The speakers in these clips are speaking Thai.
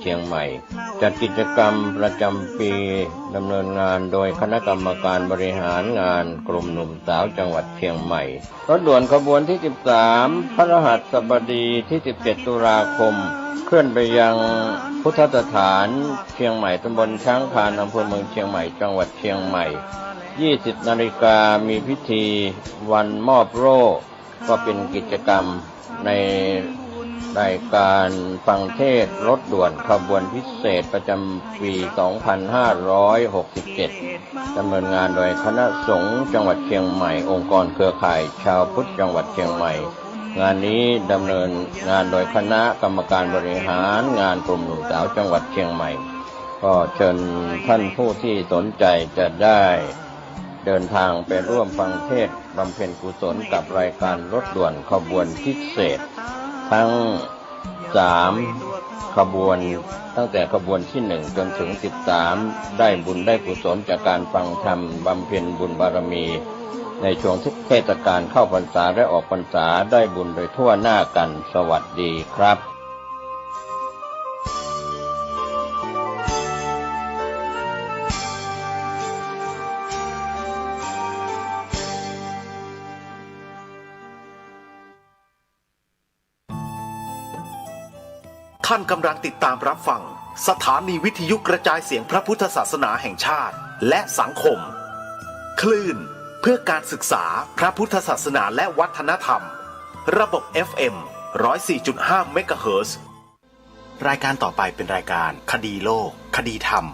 เชียงใหม่จัดกิจกรรมประจำปีดำเนินงานโดยคณะกรรมการบริหารงานกลุ่มหนุ่มสาวจังหวัดเชียงใหม่รถด่วนขบวนที่ 13 พฤหัสบดีที่ 17 ตุลาคมเคลื่อนไปยังพุทธสถานเชียงใหม่ตำบลช้างคานอำเภอเมืองเชียงใหม่จังหวัดเชียงใหม่ 20 นาฬิกามีพิธีวันมอบโล่ก็เป็นกิจกรรมในรายการฟังเทศน์รถด่วนขบวนพิเศษประจำปี 2567 ดำเนินงานโดยคณะสงฆ์จังหวัดเชียงใหม่องค์กรเครือข่ายชาวพุทธจังหวัดเชียงใหม่งานนี้ดำเนินงานโดยคณะกรรมการบริหารงานกลุ่มหนุ่มสาวจังหวัดเชียงใหม่ก็เชิญท่านผู้ที่สนใจจะได้เดินทางไปร่วมฟังเทศน์บำเพ็ญกุศลกับรายการรถด่วนขบวนพิเศษทั้ง3ขบวนตั้งแต่ขบวนที่1จนถึง13ได้บุญได้กุศลจากการฟังธรรมบำเพ็ญบุญบารมีในช่วงเทศกาลเข้าพรรษาและออกพรรษาได้บุญโดยทั่วหน้ากันสวัสดีครับท่านกำลังติดตามรับฟังสถานีวิทยุกระจายเสียงพระพุทธศาสนาแห่งชาติและสังคมคลื่นเพื่อการศึกษาพระพุทธศาสนาและวัฒนธรรมระบบ FM 104.5 เมกะเฮิรตซ์รายการต่อไปเป็นรายการคดีโลกคดีธรรม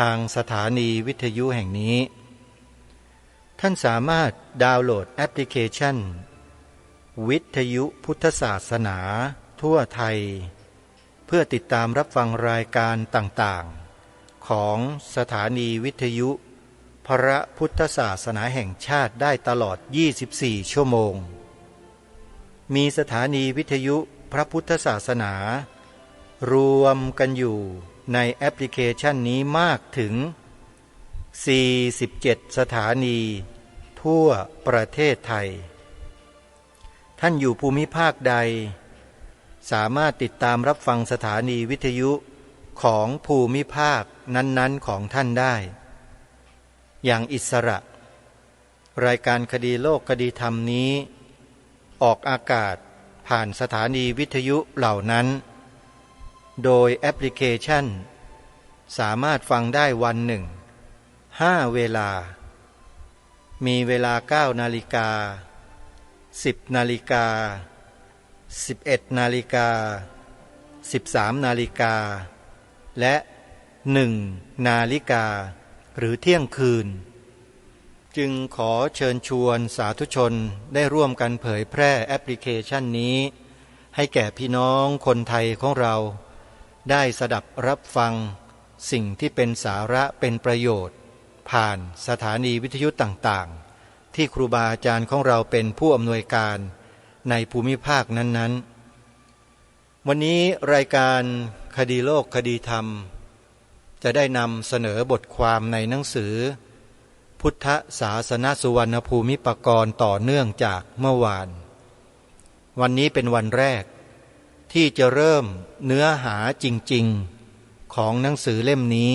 ทางสถานีวิทยุแห่งนี้ท่านสามารถดาวน์โหลดแอปพลิเคชันวิทยุพุทธศาสนาทั่วไทยเพื่อติดตามรับฟังรายการต่างๆของสถานีวิทยุพระพุทธศาสนาแห่งชาติได้ตลอด24ชั่วโมงมีสถานีวิทยุพระพุทธศาสนารวมกันอยู่ในแอปพลิเคชันนี้มากถึง47สถานีทั่วประเทศไทยท่านอยู่ภูมิภาคใดสามารถติดตามรับฟังสถานีวิทยุของภูมิภาคนั้นๆของท่านได้อย่างอิสระรายการคดีโลกคดีธรรมนี้ออกอากาศผ่านสถานีวิทยุเหล่านั้นโดยแอปพลิเคชันสามารถฟังได้วันหนึ่ง5เวลามีเวลา9นาฬิกา10นาฬิกา11นาฬิกา13นาฬิกาและ1นาฬิกาหรือเที่ยงคืนจึงขอเชิญชวนสาธุชนได้ร่วมกันเผยแพร่แอปพลิเคชันนี้ให้แก่พี่น้องคนไทยของเราได้สดับรับฟังสิ่งที่เป็นสาระเป็นประโยชน์ผ่านสถานีวิทยุต่างๆที่ครูบาอาจารย์ของเราเป็นผู้อำนวยการ ในภูมิภาคนั้นๆวันนี้รายการคดีโลกคดีธรรมจะได้นำเสนอบทความในหนังสือพุทธศาสนสุวรรณภูมิปกรณ์ต่อเนื่องจากเมื่อวานวันนี้เป็นวันแรกที่จะเริ่มเนื้อหาจริงๆของหนังสือเล่มนี้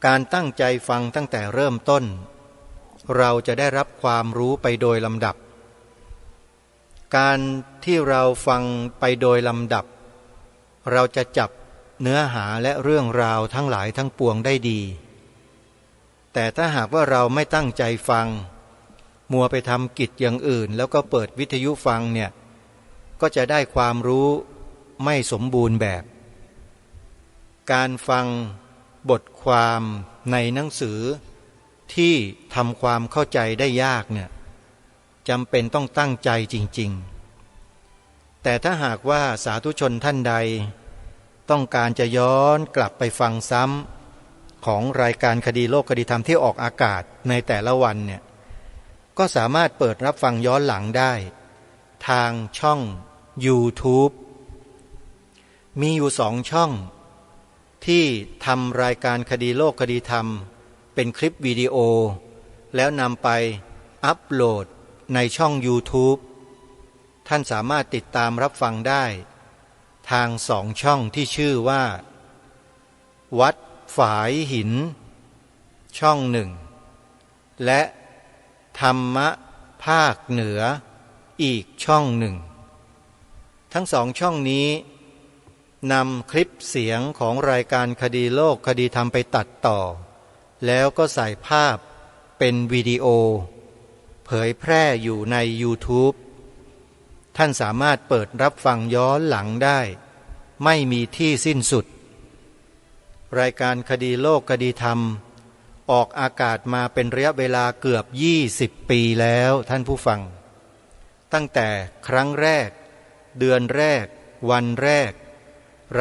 การตั้งใจฟังตั้งแต่เริ่มต้นเราจะได้รับความรู้ไปโดยลำดับการที่เราฟังไปโดยลำดับเราจะจับเนื้อหาและเรื่องราวทั้งหลายทั้งปวงได้ดีแต่ถ้าหากว่าเราไม่ตั้งใจฟังมัวไปทำกิจอย่างอื่นแล้วก็เปิดวิทยุฟังเนี่ยก็จะได้ความรู้ไม่สมบูรณ์แบบการฟังบทความในหนังสือที่ทำความเข้าใจได้ยากเนี่ยจำเป็นต้องตั้งใจจริงๆแต่ถ้าหากว่าสาธุชนท่านใดต้องการจะย้อนกลับไปฟังซ้ำของรายการคดีโลกคดีธรรมที่ออกอากาศในแต่ละวันเนี่ยก็สามารถเปิดรับฟังย้อนหลังได้ทางช่อง YouTube มีอยู่2 ช่องที่ทำรายการคดีโลกคดีธรรมเป็นคลิปวิดีโอแล้วนำไปอัปโหลดในช่อง YouTube ท่านสามารถติดตามรับฟังได้ทาง2 ช่องที่ชื่อว่าวัดฝายหินช่อง1และธรรมะภาคเหนืออีกช่อง1ทั้ง2 ช่องนี้นำคลิปเสียงของรายการคดีโลกคดีธรรมไปตัดต่อแล้วก็ใส่ภาพเป็นวิดีโอเผยแพร่อยู่ใน YouTube ท่านสามารถเปิดรับฟังย้อนหลังได้ไม่มีที่สิ้นสุดรายการคดีโลกคดีธรรมออกอากาศมาเป็นระยะเวลาเกือบ20 ปีแล้วท่านผู้ฟังตั้งแต่ครั้งแรกเดือนแรกวันแรก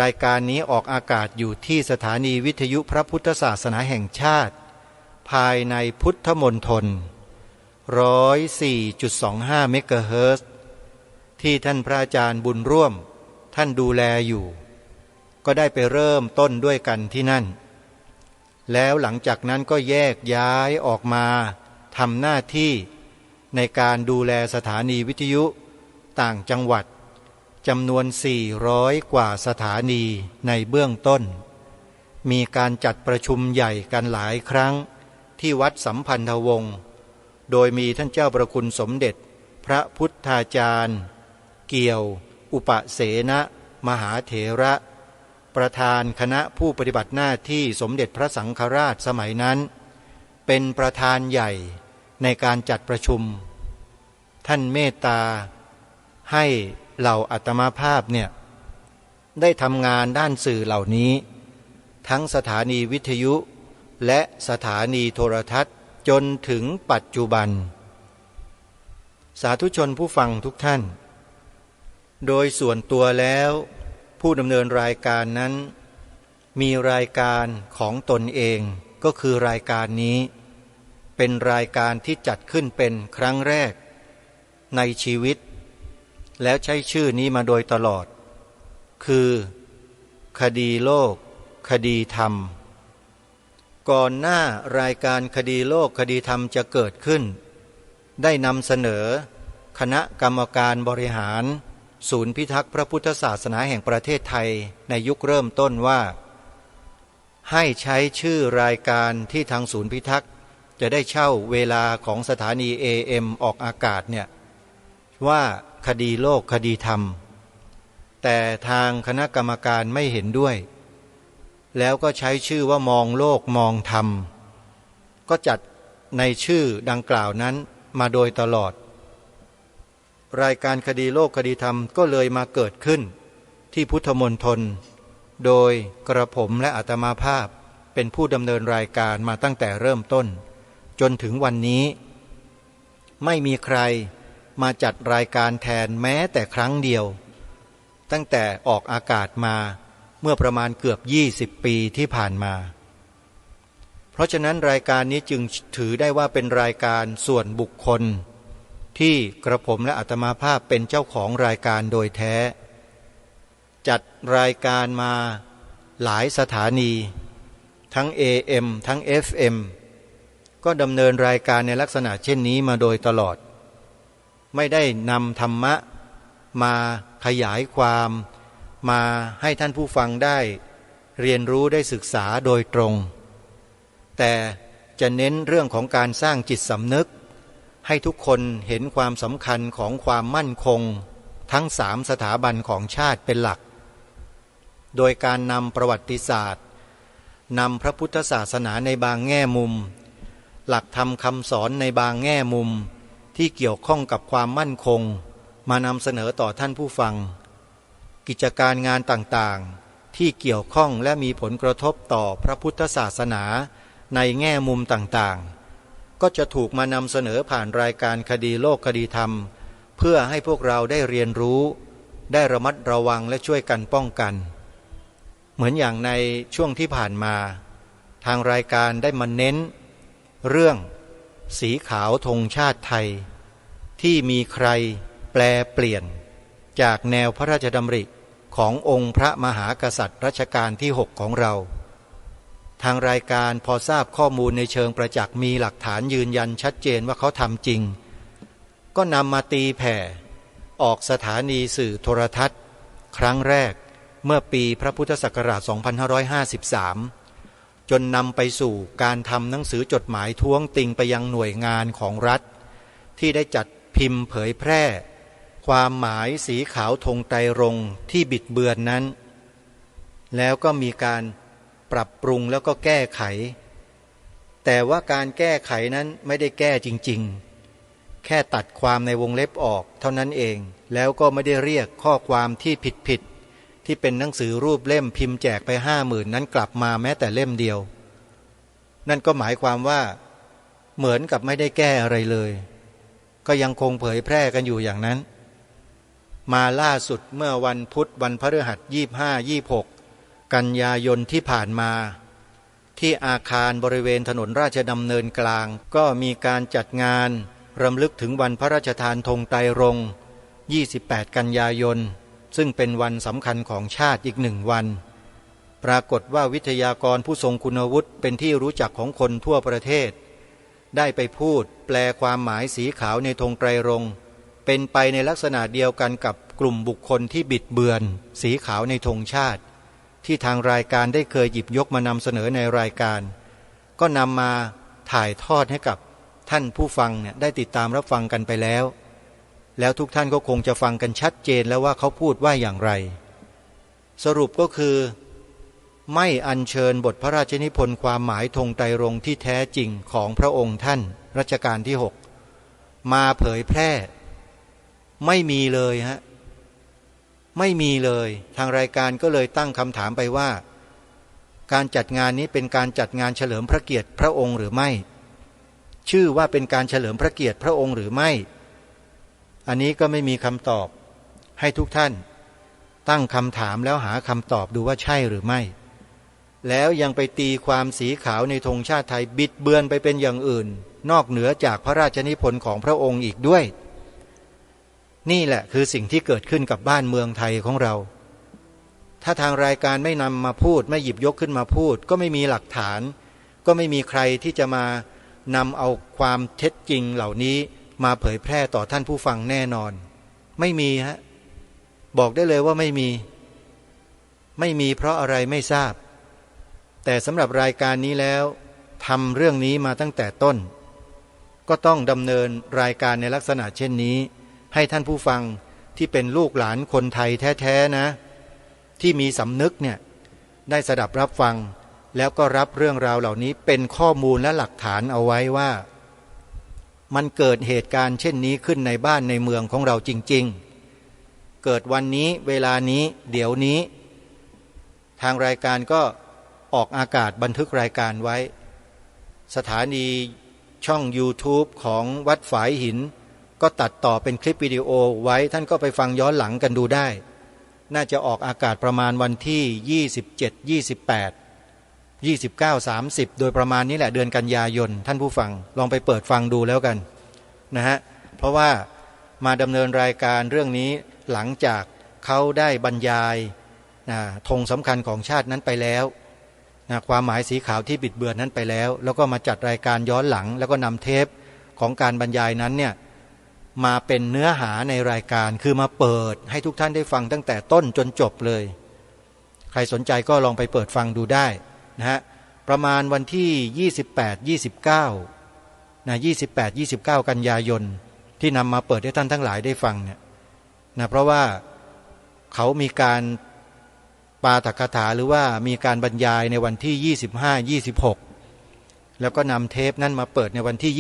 รายการนี้ออกอากาศอยู่ที่สถานีวิทยุพระพุทธศาสนาแห่งชาติภายในพุทธมณฑล 104.25 เมกะเฮิรตซ์ที่ท่านพระอาจารย์บุญร่วมท่านดูแลอยู่ก็ได้ไปเริ่มต้นด้วยกันที่นั่นแล้วหลังจากนั้นก็แยกย้ายออกมาทำหน้าที่ในการดูแลสถานีวิทยุต่างจังหวัดจำนวน400 กว่าสถานีในเบื้องต้นมีการจัดประชุมใหญ่กันหลายครั้งที่วัดสัมพันธวงศ์โดยมีท่านเจ้าประคุณสมเด็จพระพุทธาจารย์เกี่ยวอุปเสนมหาเถระประธานคณะผู้ปฏิบัติหน้าที่สมเด็จพระสังฆราชสมัยนั้นเป็นประธานใหญ่ในการจัดประชุมท่านเมตตาให้เหล่าอาตมาภาพเนี่ยได้ทำงานด้านสื่อเหล่านี้ทั้งสถานีวิทยุและสถานีโทรทัศน์จนถึงปัจจุบันสาธุชนผู้ฟังทุกท่านโดยส่วนตัวแล้วผู้ดำเนินรายการนั้นมีรายการของตนเองก็คือรายการนี้เป็นรายการที่จัดขึ้นเป็นครั้งแรกในชีวิตแล้วใช้ชื่อนี้มาโดยตลอดคือคดีโลกคดีธรรมก่อนหน้ารายการคดีโลกคดีธรรมจะเกิดขึ้นได้นำเสนอคณะกรรมการบริหารศูนย์พิทักษ์พระพุทธศาสนาแห่งประเทศไทยในยุคเริ่มต้นว่าให้ใช้ชื่อรายการที่ทางศูนย์พิทักษ์จะได้เช่าเวลาของสถานี AM ออกอากาศเนี่ยว่าคดีโลกคดีธรรมแต่ทางคณะกรรมการไม่เห็นด้วยแล้วก็ใช้ชื่อว่ามองโลกมองธรรมก็จัดในชื่อดังกล่าวนั้นมาโดยตลอดรายการคดีโลกคดีธรรมก็เลยมาเกิดขึ้นที่พุทธมณฑลโดยกระผมและอาตมาภาพเป็นผู้ดำเนินรายการมาตั้งแต่เริ่มต้นจนถึงวันนี้ไม่มีใครมาจัดรายการแทนแม้แต่ครั้งเดียวตั้งแต่ออกอากาศมาเมื่อประมาณเกือบ20 ปีที่ผ่านมาเพราะฉะนั้นรายการนี้จึงถือได้ว่าเป็นรายการส่วนบุคคล ที่กระผมและอาตมาภาพเป็นเจ้าของรายการโดยแท้ จัดรายการมาหลายสถานีทั้ง AM ทั้ง FM ก็ดำเนินรายการในลักษณะเช่นนี้มาโดยตลอดไม่ได้นำธรรมะมาขยายความมาให้ท่านผู้ฟังได้เรียนรู้ได้ศึกษาโดยตรงแต่จะเน้นเรื่องของการสร้างจิตสำนึกให้ทุกคนเห็นความสำคัญของความมั่นคงทั้ง3สถาบันของชาติเป็นหลักโดยการนำประวัติศาสตร์นำพระพุทธศาสนาในบางแง่มุมหลักธรรมคำสอนในบางแง่มุมที่เกี่ยวข้องกับความมั่นคงมานำเสนอต่อท่านผู้ฟังกิจการงานต่างๆที่เกี่ยวข้องและมีผลกระทบต่อพระพุทธศาสนาในแง่มุมต่างๆก็จะถูกมานำเสนอผ่านรายการคดีโลกคดีธรรมเพื่อให้พวกเราได้เรียนรู้ได้ระมัดระวังและช่วยกันป้องกันเหมือนอย่างในช่วงที่ผ่านมาทางรายการได้มาเน้นเรื่องสีขาวธงชาติไทยที่มีใครแปลเปลี่ยนจากแนวพระราชดำริขององค์พระมหากษัตริย์รัชกาลที่6ของเราทางรายการพอทราบข้อมูลในเชิงประจักษ์มีหลักฐานยืนยันชัดเจนว่าเขาทำจริงก็นำมาตีแผ่ออกสถานีสื่อโทรทัศน์ครั้งแรกเมื่อปีพระพุทธศักราช 2553 จนนำไปสู่การทำหนังสือจดหมายท้วงติงไปยังหน่วยงานของรัฐที่ได้จัดพิมพ์เผยแพร่ความหมายสีขาวธงไตรรงค์ที่บิดเบือนนั้นแล้วก็มีการปรับปรุงแล้วก็แก้ไขแต่ว่าการแก้ไขนั้นไม่ได้แก้จริงๆแค่ตัดความในวงเล็บออกเท่านั้นเองแล้วก็ไม่ได้เรียกข้อความที่ผิดที่เป็นหนังสือรูปเล่มพิมพ์แจกไป 50,000 นั้นกลับมาแม้แต่เล่มเดียวนั่นก็หมายความว่าเหมือนกับไม่ได้แก้อะไรเลยก็ยังคงเผยแพร่กันอยู่อย่างนั้นมาล่าสุดเมื่อวันพุธวันพฤหัส 25-26 กันยายนที่ผ่านมาที่อาคารบริเวณถนนราชดำเนินกลางก็มีการจัดงานรำลึกถึงวันพระราชทานธงไตรรงค์ 28 กันยายนซึ่งเป็นวันสำคัญของชาติอีก1 วันปรากฏว่าวิทยากรผู้ทรงคุณวุฒิเป็นที่รู้จักของคนทั่วประเทศได้ไปพูดแปลความหมายสีขาวในธงไตรรงค์เป็นไปในลักษณะเดียวกันกับกลุ่มบุคคลที่บิดเบือนสีขาวในธงชาติที่ทางรายการได้เคยหยิบยกมานำเสนอในรายการก็นำมาถ่ายทอดให้กับท่านผู้ฟังเนี่ยได้ติดตามรับฟังกันไปแล้วทุกท่านก็คงจะฟังกันชัดเจนแล้วว่าเขาพูดว่าอย่างไรสรุปก็คือไม่อัญเชิญบทพระราชนิพนธ์ความหมายธงไตรรงค์ที่แท้จริงของพระองค์ท่านรัชกาลที่6มาเผยแพร่ไม่มีเลยฮะไม่มีเลยทางรายการก็เลยตั้งคำถามไปว่าการจัดงานนี้เป็นการจัดงานเฉลิมพระเกียรติพระองค์หรือไม่ชื่อว่าเป็นการเฉลิมพระเกียรติพระองค์หรือไม่อันนี้ก็ไม่มีคำตอบให้ทุกท่านตั้งคำถามแล้วหาคำตอบดูว่าใช่หรือไม่แล้วยังไปตีความสีขาวในธงชาติไทยบิดเบือนไปเป็นอย่างอื่นนอกเหนือจากพระราชนิพนธ์ของพระองค์อีกด้วยนี่แหละคือสิ่งที่เกิดขึ้นกับบ้านเมืองไทยของเราถ้าทางรายการไม่นำมาพูดไม่หยิบยกขึ้นมาพูดก็ไม่มีหลักฐานก็ไม่มีใครที่จะมานำเอาความเท็จจริงเหล่านี้มาเผยแพร่ต่อท่านผู้ฟังแน่นอนไม่มีฮะบอกได้เลยว่าไม่มีเพราะอะไรไม่ทราบแต่สำหรับรายการนี้แล้วทำเรื่องนี้มาตั้งแต่ต้นก็ต้องดำเนินรายการในลักษณะเช่นนี้ให้ท่านผู้ฟังที่เป็นลูกหลานคนไทยแท้ๆนะที่มีสำนึกเนี่ยได้สดับรับฟังแล้วก็รับเรื่องราวเหล่านี้เป็นข้อมูลและหลักฐานเอาไว้ว่ามันเกิดเหตุการณ์เช่นนี้ขึ้นในบ้านในเมืองของเราจริงๆเกิดวันนี้เวลานี้เดี๋ยวนี้ทางรายการก็ออกอากาศบันทึกรายการไว้สถานีช่อง YouTube ของวัดฝายหินก็ตัดต่อเป็นคลิปวิดีโอไว้ท่านก็ไปฟังย้อนหลังกันดูได้น่าจะออกอากาศประมาณวันที่27 28 29 30โดยประมาณนี้แหละเดือนกันยายนท่านผู้ฟังลองไปเปิดฟังดูแล้วกันนะฮะเพ เพราะว่ามาดำเนินรายการเรื่องนี้หลังจากเขาได้บรรยายธงสำคัญของชาตินั้นไปแล้วความหมายสีขาวที่บิดเบือนนั้นไปแล้วก็มาจัดรายการย้อนหลังแล้วก็นำเทปของการบรรยายนั้นเนี่ยมาเป็นเนื้อหาในรายการคือมาเปิดให้ทุกท่านได้ฟังตั้งแต่ต้นจนจบเลยใครสนใจก็ลองไปเปิดฟังดูได้นะฮะประมาณวันที่28-29กันยายนที่นำมาเปิดให้ท่านทั้งหลายได้ฟังเนี่ยนะเพราะว่าเขามีการปาฐกถาหรือว่ามีการบรรยายในวันที่25-26แล้วก็นำเทปนั้นมาเปิดในวันที่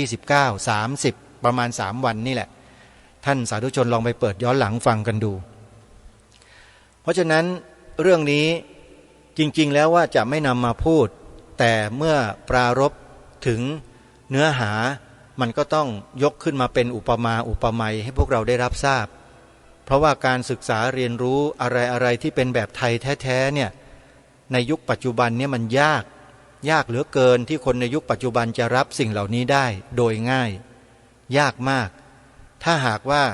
28-29-30ประมาณ3วันนี่แหละท่านสาธุชนลองไปเปิดย้อนหลังฟังกันดูเพราะฉะนั้นเรื่องนี้จริงๆแล้วว่าจะไม่นำมาพูดแต่เมื่อปรารภถึงเนื้อหามันก็ต้องยกขึ้นมาเป็นอุปมาอุปไมยให้พวกเราได้รับทราบเพราะว่าการศึกษาเรียนรู้อะไรที่เป็นแบบไทยแท้ๆเนี่ยในยุคปัจจุบันเนี่ยมันยากเหลือเกินที่คนในยุคปัจจุบันจะรับสิ่งเหล่านี้ได้โดยง่ายยากมากถ้าหากว่า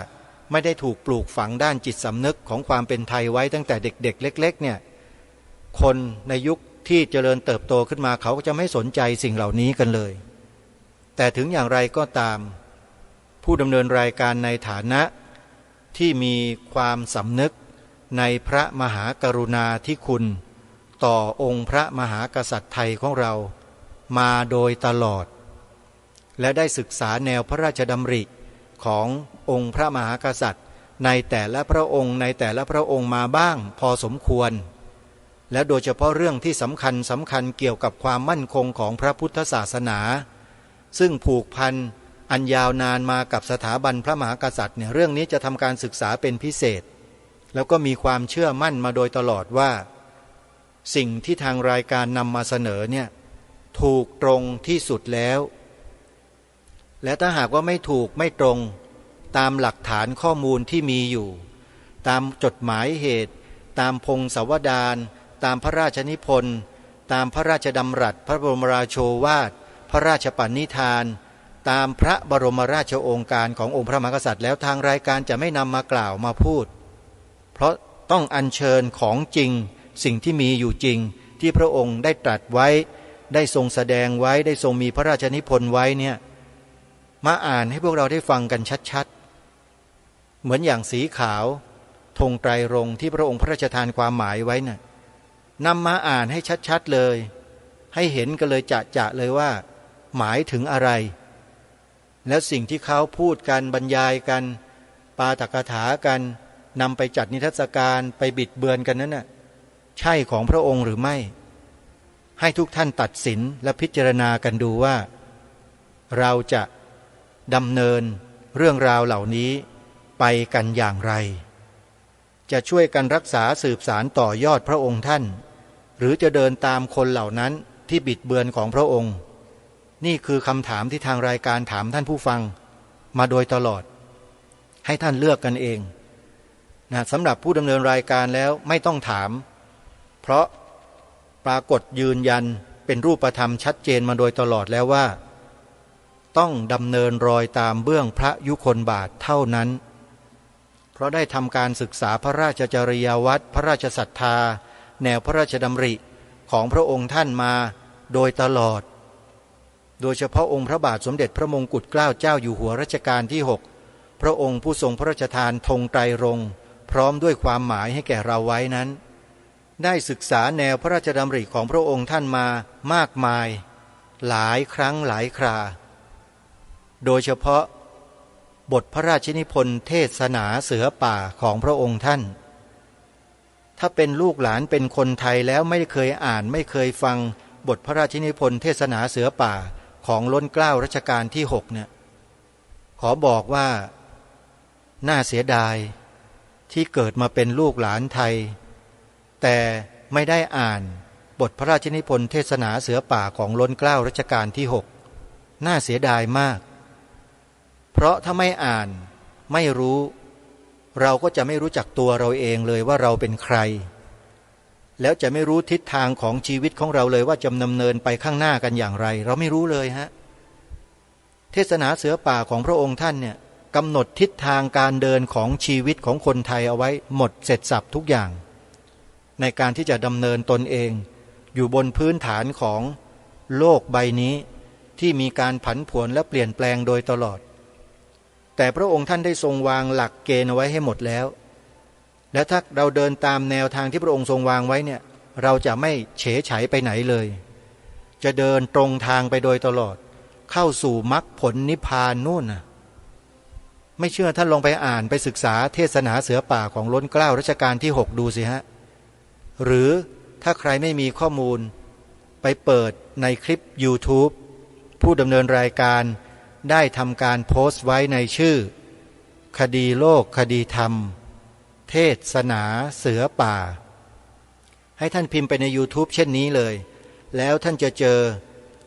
ไม่ได้ถูกปลูกฝังด้านจิตสำนึกของความเป็นไทยไว้ตั้งแต่เด็กๆเล็กๆเนี่ยคนในยุคที่เจริญเติบโตขึ้นมาเขาก็จะไม่สนใจสิ่งเหล่านี้กันเลยแต่ถึงอย่างไรก็ตามผู้ดำเนินรายการในฐานะที่มีความสำนึกในพระมหากรุณาธิคุณต่อองค์พระมหากษัตริย์ไทยของเรามาโดยตลอดและได้ศึกษาแนวพระราชดำริขององค์พระมหากษัตริย์ในแต่ละพระองค์มาบ้างพอสมควรและโดยเฉพาะเรื่องที่สำคัญเกี่ยวกับความมั่นคงของพระพุทธศาสนาซึ่งผูกพันอันยาวนานมากับสถาบันพระมหากษัตริย์เนี่ยเรื่องนี้จะทำการศึกษาเป็นพิเศษแล้วก็มีความเชื่อมั่นมาโดยตลอดว่าสิ่งที่ทางรายการนำมาเสนอเนี่ยถูกตรงที่สุดแล้วและถ้าหากว่าไม่ถูกไม่ตรงตามหลักฐานข้อมูลที่มีอยู่ตามจดหมายเหตุตามพงศาวดารตามพระราชนิพนธ์ตามพระราชดำรัสพระบรมราโชวาทพระราชปณิธานตามพระบรมราชโองการขององค์พระมหากษัตริย์แล้วทางรายการจะไม่นำมากล่าวมาพูดเพราะต้องอัญเชิญของจริงสิ่งที่มีอยู่จริงที่พระองค์ได้ตรัสไว้ได้ทรงแสดงไว้ได้ทรงมีพระราชนิพนธ์ไว้เนี่ยมาอ่านให้พวกเราได้ฟังกันชัดๆเหมือนอย่างสีขาวธงไตรรงค์ที่พระองค์พระราชทานความหมายไว้น่ะนำมาอ่านให้ชัดๆเลยให้เห็นกันเลยจะเลยว่าหมายถึงอะไรแล้วสิ่งที่เขาพูดกันบรรยายกันปาฐกถากันนำไปจัดนิทรรศการไปบิดเบือนกันนั้นน่ะใช่ของพระองค์หรือไม่ให้ทุกท่านตัดสินและพิจารณากันดูว่าเราจะดำเนินเรื่องราวเหล่านี้ไปกันอย่างไรจะช่วยกันรักษาสืบสารต่อยอดพระองค์ท่านหรือจะเดินตามคนเหล่านั้นที่บิดเบือนของพระองค์นี่คือคำถามที่ทางรายการถามท่านผู้ฟังมาโดยตลอดให้ท่านเลือกกันเองนะสำหรับผู้ดำเนินรายการแล้วไม่ต้องถามเพราะปรากฏยืนยันเป็นรูปธรรมชัดเจนมาโดยตลอดแล้วว่าต้องดำเนินรอยตามเบื้องพระยุคลบาทเท่านั้นเพราะได้ทำการศึกษาพระราชจริยวัตรพระราชศรัทธาแนวพระราชดำริของพระองค์ท่านมาโดยตลอดโดยเฉพาะองค์พระบาทสมเด็จพระมงกุฎเกล้าเจ้าอยู่หัวรัชกาลที่6พระองค์ผู้ทรงพระราชทานธงไตรรงค์พร้อมด้วยความหมายให้แก่เราไว้นั้นได้ศึกษาแนวพระราชดำริของพระองค์ท่านมามากมายหลายครั้งหลายคราโดยเฉพาะบทพระราชนิพนธ์เทศนาเสือป่าของพระองค์ท่านถ้าเป็นลูกหลานเป็นคนไทยแล้วไม่เคยอ่านไม่เคยฟังบทพระราชนิพนธ์เทศนาเสือป่าของล้นเกล้ารัชกาลที่6เนี่ยขอบอกว่าน่าเสียดายที่เกิดมาเป็นลูกหลานไทยแต่ไม่ได้อ่านบทพระราชนิพนธ์เทศนาเสือป่าของล้นเกล้ารัชกาลที่6น่าเสียดายมากเพราะถ้าไม่อ่านไม่รู้เราก็จะไม่รู้จักตัวเราเองเลยว่าเราเป็นใครแล้วจะไม่รู้ทิศทางของชีวิตของเราเลยว่าจะดำเนินไปข้างหน้ากันอย่างไรเราไม่รู้เลยฮะ เทศนาเสือป่าของพระองค์ท่านเนี่ยกำหนดทิศทางการเดินของชีวิตของคนไทยเอาไว้หมดเสร็จสับทุกอย่างในการที่จะดำเนินตนเองอยู่บนพื้นฐานของโลกใบนี้ที่มีการผันผวนและเปลี่ยนแปลงโดยตลอดแต่พระองค์ท่านได้ทรงวางหลักเกณฑ์เอาไว้ให้หมดแล้วและถ้าเราเดินตามแนวทางที่พระองค์ทรงวางไว้เนี่ยเราจะไม่เฉยไฉไปไหนเลยจะเดินตรงทางไปโดยตลอดเข้าสู่มรรคผลนิพพานนู่นน่ะไม่เชื่อท่านลองไปอ่านไปศึกษาเทศนาเสือป่าของล้นเกล้ารัชกาลที่6ดูสิฮะหรือถ้าใครไม่มีข้อมูลไปเปิดในคลิป YouTube ผู้ดำเนินรายการได้ทำการโพสต์ไว้ในชื่อคดีโลกคดีธรรมเทศนาเสือป่าให้ท่านพิมพ์ไปใน YouTube เช่นนี้เลยแล้วท่านจะเจอ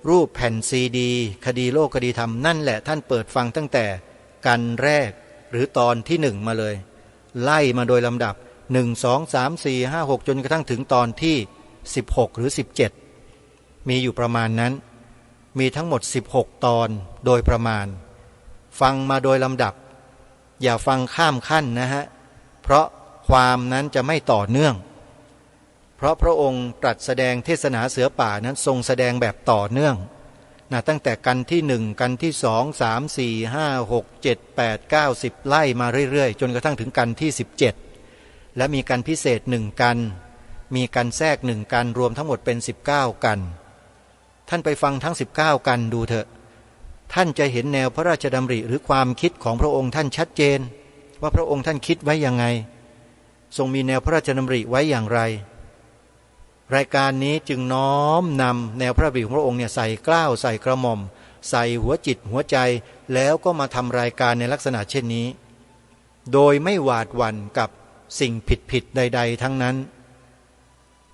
รูปแผ่นซีดีคดีโลกคดีธรรมนั่นแหละท่านเปิดฟังตั้งแต่กันแรกหรือตอนที่1มาเลยไล่มาโดยลำดับ1 2 3 4 5 6จนกระทั่งถึงตอนที่16หรือ17มีอยู่ประมาณนั้นมีทั้งหมด16ตอนโดยประมาณฟังมาโดยลำดับอย่าฟังข้ามขั้นนะฮะเพราะความนั้นจะไม่ต่อเนื่องเพราะพระองค์ตรัสแสดงเทศนาเสือป่านั้นทรงแสดงแบบต่อเนื่องนะตั้งแต่กันที่1กันที่2 3 4 5 6 7 8 9 10ไล่มาเรื่อยๆจนกระทั่งถึงกันที่17และมีกันพิเศษ1กันมีกันแทรก1กันรวมทั้งหมดเป็น19กันท่านไปฟังทั้ง19กันดูเถอะท่านจะเห็นแนวพระราชดำริหรือความคิดของพระองค์ท่านชัดเจนว่าพระองค์ท่านคิดไว้ยังไงทรงมีแนวพระราชดำริไว้อย่างไรรายการนี้จึงน้อมนำแนวพระดำริของพระองค์เนี่ยใส่เกล้าใส่กระหม่อมใส่หัวจิตหัวใจแล้วก็มาทำรายการในลักษณะเช่นนี้โดยไม่หวาดหวั่นกับสิ่งผิดใดๆทั้งนั้น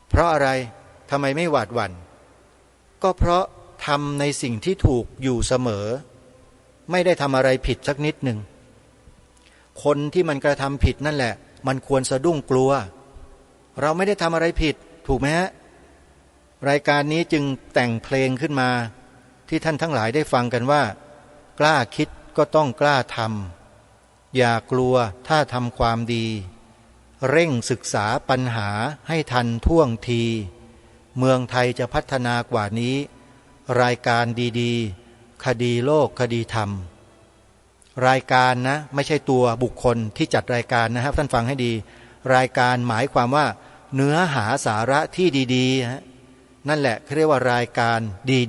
เพราะอะไรทำไมไม่หวาดหวั่นก็เพราะทำในสิ่งที่ถูกอยู่เสมอไม่ได้ทำอะไรผิดสักนิดหนึ่งคนที่มันกระทำผิดนั่นแหละมันควรสะดุ้งกลัวเราไม่ได้ทำอะไรผิดถูกไหมฮะรายการนี้จึงแต่งเพลงขึ้นมาที่ท่านทั้งหลายได้ฟังกันว่ากล้าคิดก็ต้องกล้าทำอย่ากลัวถ้าทำความดีเร่งศึกษาปัญหาให้ทันท่วงทีเมืองไทยจะพัฒนากว่านี้รายการดีๆคดีโลกคดีธรรมรายการนะไม่ใช่ตัวบุคคลที่จัดรายการนะครับท่านฟังให้ดีรายการหมายความว่าเนื้อหาสาระที่ดีๆนั่นแหละเรียกว่ารายการ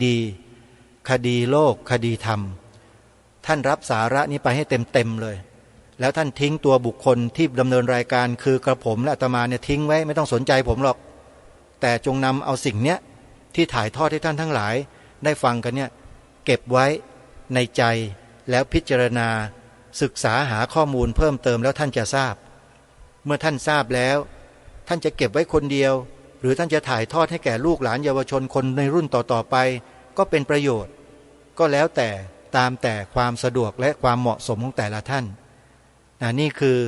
ดีๆคดีโลกคดีธรรมท่านรับสาระนี้ไปให้เต็มเลยแล้วท่านทิ้งตัวบุคคลที่ดำเนินรายการคือกระผมและอาตมาเนี่ยทิ้งไว้ไม่ต้องสนใจผมหรอกแต่จงนำเอาสิ่งเนี้ยที่ถ่ายทอดให้ท่านทั้งหลายได้ฟังกันเนี่ยเก็บไว้ในใจแล้วพิจารณาศึกษาหาข้อมูลเพิ่มเติมแล้วท่านจะทราบเมื่อท่านทราบแล้วท่านจะเก็บไว้คนเดียวหรือท่านจะถ่ายทอดให้แก่ลูกหลานเยาวชนคนในรุ่นต่อๆไปก็เป็นประโยชน์ก็แล้วแต่ตามแต่ความสะดวกและความเหมาะสมของแต่ละท่านนี่คือ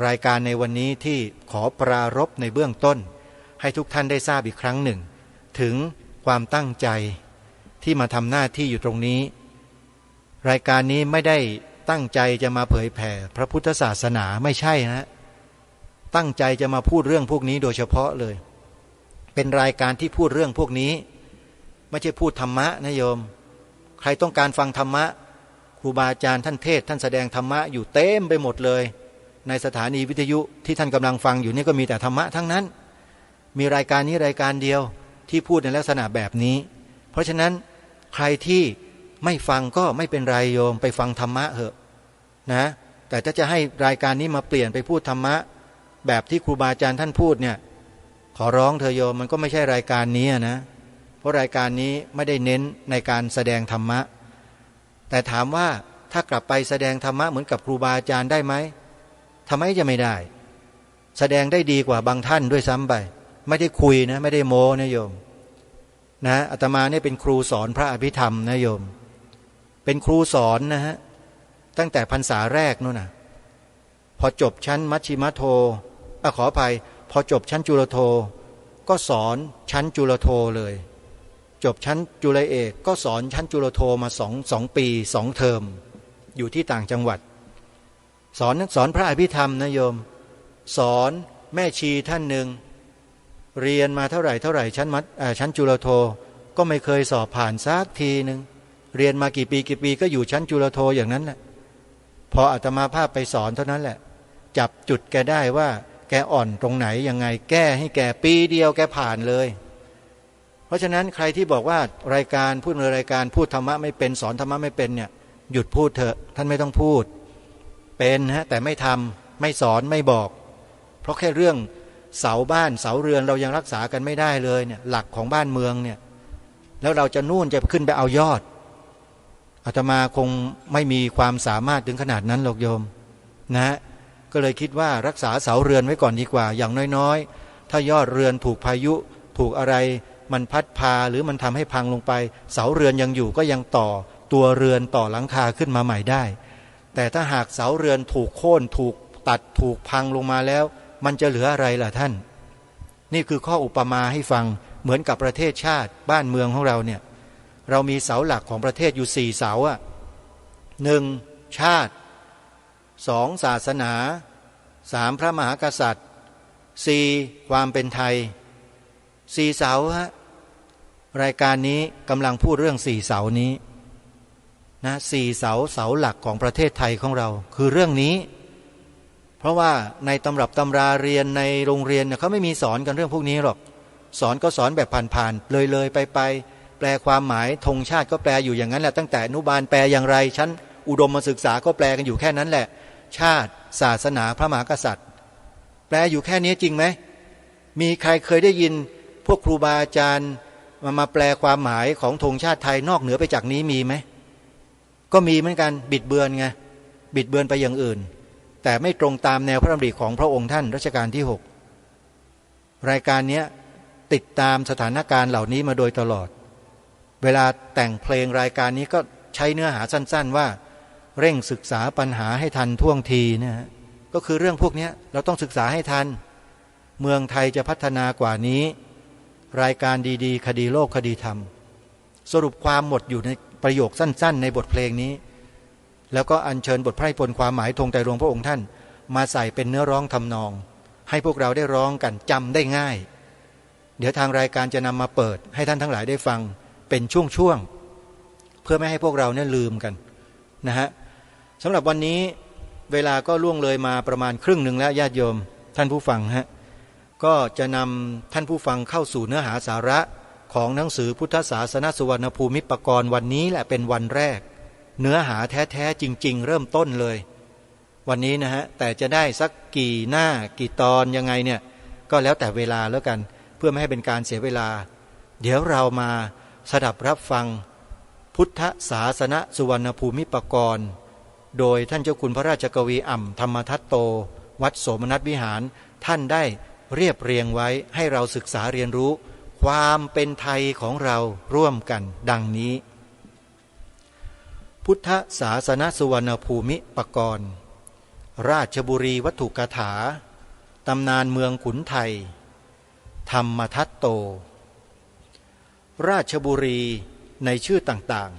รายการในวันนี้ที่ขอปรารภในเบื้องต้นให้ทุกท่านได้ทราบอีกครั้งหนึ่งถึงความตั้งใจที่มาทำหน้าที่อยู่ตรงนี้รายการนี้ไม่ได้ตั้งใจจะมาเผยแผ่พระพุทธศาสนาไม่ใช่นะตั้งใจจะมาพูดเรื่องพวกนี้โดยเฉพาะเลยเป็นรายการที่พูดเรื่องพวกนี้ไม่ใช่พูดธรรมะนะโยมใครต้องการฟังธรรมะครูบาอาจารย์ท่านเทศท่านแสดงธรรมะอยู่เต็มไปหมดเลยในสถานีวิทยุที่ท่านกำลังฟังอยู่นี่ก็มีแต่ธรรมะทั้งนั้นมีรายการนี้รายการเดียวที่พูดในลักษณะแบบนี้เพราะฉะนั้นใครที่ไม่ฟังก็ไม่เป็นไรโยมไปฟังธรรมะเถอะนะแต่ถ้าจะให้รายการนี้มาเปลี่ยนไปพูดธรรมะแบบที่ครูบาอาจารย์ท่านพูดเนี่ยขอร้องเธอโยมมันก็ไม่ใช่รายการนี้นะเพราะรายการนี้ไม่ได้เน้นในการแสดงธรรมะแต่ถามว่าถ้ากลับไปแสดงธรรมะเหมือนกับครูบาอาจารย์ได้ไหมทำไมจะไม่ได้แสดงได้ดีกว่าบางท่านด้วยซ้ำไปไม่ได้คุยนะไม่ได้โม้นะโยมนะอาตมาเนี่ยเป็นครูสอนพระอภิธรรมนะโยมเป็นครูสอนนะฮะตั้งแต่พรรษาแรกนู่นนะพอจบชั้นมัชชิมโทขออภัยพอจบชั้นจุลโทก็สอนชั้นจุลโทเลย จบชั้นจุฬาเอกก็สอนชั้นจุฬาโทมาสองปี2 เทอมอยู่ที่ต่างจังหวัดสอนพระอภิธรรมนะโยมสอนแม่ชีท่านหนึ่งเรียนมาเท่าไหร่ชั้นจุฬาโทก็ไม่เคยสอบผ่านสักทีหนึ่งเรียนมากี่ปีก็อยู่ชั้นจุฬาโทอย่างนั้นแหละพออาตมาภาพไปสอนเท่านั้นแหละจับจุดแกได้ว่าแกอ่อนตรงไหนยังไงแก้ให้แกปีเดียวแกผ่านเลยเพราะฉะนั้นใครที่บอกว่ารายการพูดในรายการพูดธรรมะไม่เป็นสอนธรรมะไม่เป็นเนี่ยหยุดพูดเถอะท่านไม่ต้องพูดเป็นฮะแต่ไม่ทำไม่สอนไม่บอกเพราะแค่เรื่องเสาบ้านเสาเรือนเรายังรักษากันไม่ได้เลยเนี่ยหลักของบ้านเมืองเนี่ยแล้วเราจะจะขึ้นไปเอายอดอาตมาคงไม่มีความสามารถถึงขนาดนั้นหรอกโยมนะก็เลยคิดว่ารักษาเสาเรือนไว้ก่อนดีกว่าอย่างน้อยๆถ้ายอดเรือนถูกพายุถูกอะไรมันพัดพาหรือมันทำให้พังลงไปเสาเรือนยังอยู่ก็ยังต่อตัวเรือนต่อหลังคาขึ้นมาใหม่ได้แต่ถ้าหากเสาเรือนถูกโค่นถูกตัดถูกพังลงมาแล้วมันจะเหลืออะไรล่ะท่านนี่คือข้ออุปมาให้ฟังเหมือนกับประเทศชาติบ้านเมืองของเราเนี่ยเรามีเสาหลักของประเทศอยู่4 เสาอ่ะ1ชาติ2ศาสนา3พระมหากษัตริย์4ความเป็นไทย4 เสาฮะรายการนี้กำลังพูดเรื่อง4 เสานี้นะ4 เสาหลักของประเทศไทยของเราคือเรื่องนี้เพราะว่าในตำรับตำราเรียนในโรงเรียนเขาไม่มีสอนกันเรื่องพวกนี้หรอกสอนก็สอนแบบผ่านๆเลยไปแปลความหมายธงชาติก็แปลอยู่อย่างนั้นแหละตั้งแต่อนุบาลแปลอย่างไรชั้นอุดมศึกษาก็แปลกันอยู่แค่นั้นแหละชาติศาสนาพระมหากษัตริย์แปลอยู่แค่นี้จริงไหมมีใครเคยได้ยินพวกครูบาอาจารย์มาแปลความหมายของธงชาติไทยนอกเหนือไปจากนี้มีไหมก็มีเหมือนกันบิดเบือนไงบิดเบือนไปอย่างอื่นแต่ไม่ตรงตามแนวพระดำริของพระองค์ท่านรัชกาลที่6รายการนี้ติดตามสถานการณ์เหล่านี้มาโดยตลอดเวลาแต่งเพลงรายการนี้ก็ใช้เนื้อหาสั้นๆว่าเร่งศึกษาปัญหาให้ทันท่วงทีนะฮะก็คือเรื่องพวกนี้เราต้องศึกษาให้ทันเมืองไทยจะพัฒนากว่านี้รายการดีๆคดีโลกคดีธรรมสรุปความหมดอยู่ในประโยคสั้นๆในบทเพลงนี้แล้วก็อัญเชิญบทไพร่พลความหมายธงไตรรงค์พระองค์ท่านมาใส่เป็นเนื้อร้องทำนองให้พวกเราได้ร้องกันจำได้ง่ายเดี๋ยวทางรายการจะนำมาเปิดให้ท่านทั้งหลายได้ฟังเป็นช่วงๆเพื่อไม่ให้พวกเราเนี่ยลืมกันนะฮะสำหรับวันนี้เวลาก็ล่วงเลยมาประมาณครึ่งหนึ่งแล้วญาติโยมท่านผู้ฟังฮะก็จะนำท่านผู้ฟังเข้าสู่เนื้อหาสาระของหนังสือพุทธศาสนสุวรรณภูมิปกรณ์วันนี้แหละเป็นวันแรกเนื้อหาแท้ๆจริงๆเริ่มต้นเลยวันนี้นะฮะแต่จะได้สักกี่หน้ากี่ตอนยังไงเนี่ยก็แล้วแต่เวลาแล้วกันเพื่อไม่ให้เป็นการเสียเวลาเดี๋ยวเรามาสดับรับฟังพุทธศาสนสุวรรณภูมิปกรณ์โดยท่านเจ้าคุณพระราชกวีอ่ำธรรมทัตโตวัดโสมนัสวิหารท่านได้เรียบเรียงไว้ให้เราศึกษาเรียนรู้ความเป็นไทยของเราร่วมกันดังนี้พุทธศาสนสุวรรณภูมิปกรณ์ราชบุรีวัตถุกถาตำนานเมืองขุนไทยธรรมทัตโตราชบุรีในชื่อต่าง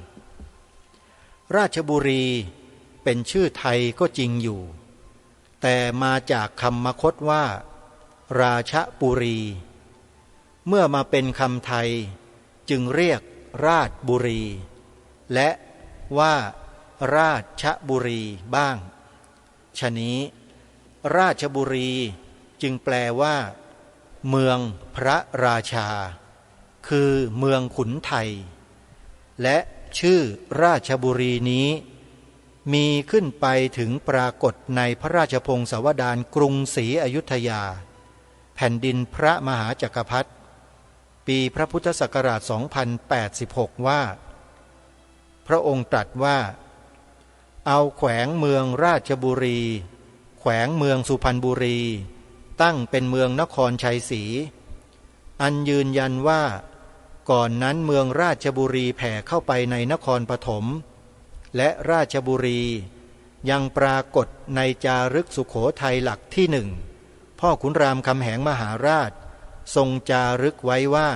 ๆราชบุรีเป็นชื่อไทยก็จริงอยู่แต่มาจากคำมคตว่าราชบุรีเมื่อมาเป็นคำไทยจึงเรียกราชบุรีและว่าราชบุรีบ้างฉะนี้ราชบุรีจึงแปลว่าเมืองพระราชาคือเมืองขุนไทยและชื่อราชบุรีนี้มีขึ้นไปถึงปรากฏในพระราชพงศาวดารกรุงศรีอยุธยาแผ่นดินพระมหาจักรพรรดิปีพระพุทธศักราช 2086 ว่าพระองค์ตรัสว่าเอาแขวงเมืองราชบุรีแขวงเมืองสุพรรณบุรีตั้งเป็นเมืองนครชัยศรีอันยืนยันว่าก่อนนั้นเมืองราชบุรีแผ่เข้าไปในนครปฐมและราชบุรียังปรากฏในจารึกสุโขทัยหลักที่หนึ่งพ่อขุนรามคำแหงมหาราชทรงจารึกไว้ว่า